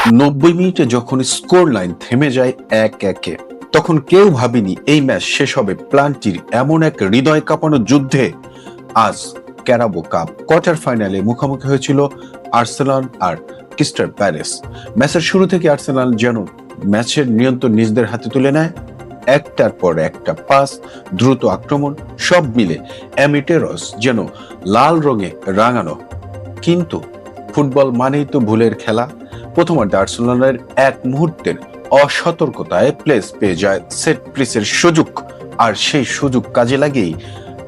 90 মিনিটে যখন score line থেমে যায় 1-1, তখন কেউ ভাবেনি এই ম্যাচ শেষ হবে প্লান্টির এমন এক হৃদয় কাঁপানো যুদ্ধে। আজ ক্যারাবো কাপ কোয়ার্টার ফাইনালে মুখোমুখি হয়েছিল আর্সেনাল আর ক্রিস্টাল প্যালেস। ম্যাচের শুরু থেকে আর্সেনাল যেন ম্যাচের নিয়ন্ত্রণ নিজেদের হাতে তুলে নেয়। একটার পর একটা পাস, দ্রুত আক্রমণ, সব মিলে অ্যামিটেরস যেন লাল রঙে রাঙানো। কিন্তু ফুটবল মানেই তো ভুলের খেলা। প্রথমার্ধে আর্সেনালের এক মুহূর্তের অসতর্কতায় প্লেস পেয়ে যায় সেট পিসের সুযোগ, আর সেই সুযোগ কাজে লাগিয়েই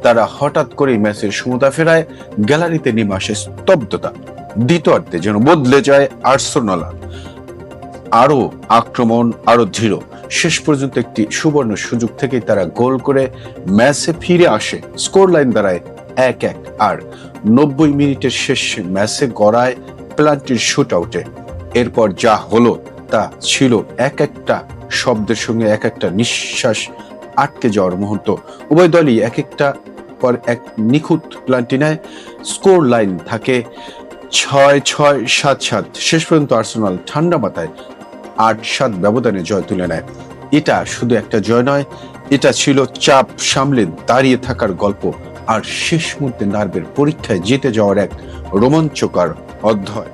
তারা হঠাৎ করেই ম্যাচের সমতা ফেরায়। গ্যালারিতে নেমে আসে স্তব্ধতা। দ্বিতীয়ার্ধে যেন বদলে যায় আর্সেনাল, আরো আক্রমণ, আরো দৃঢ়। শেষ পর্যন্ত একটি সুবর্ণ সুযোগ থেকেই তারা গোল করে ম্যাচে ফিরে আসে। স্কোর লাইন দাঁড়ায় 1-1, আর 90 মিনিটের শেষ ম্যাচে গড়ায় প্লান্টির শুট আউটে। এরপর যা হলো তা ছিল এক একটা শব্দের সঙ্গে এক একটা নিঃশ্বাস আটকে যাওয়ার মুহূর্ত। উভয় দলই এক একটা পর এক নিখুঁত প্লান্টি নেয়। স্কোর লাইন থাকে 6-6, 7-7। শেষ পর্যন্ত আর্সেনাল ঠান্ডা মাথায় 8-7 ব্যবধানে জয় তুলে নেয়। এটা শুধু একটা জয় নয়, এটা ছিল চাপ সামলে দাঁড়িয়ে থাকার গল্প, আর শেষ মুহূর্তে নার্ভের পরীক্ষায় জিতে যাওয়ার এক রোমাঞ্চকর অধ্যায়।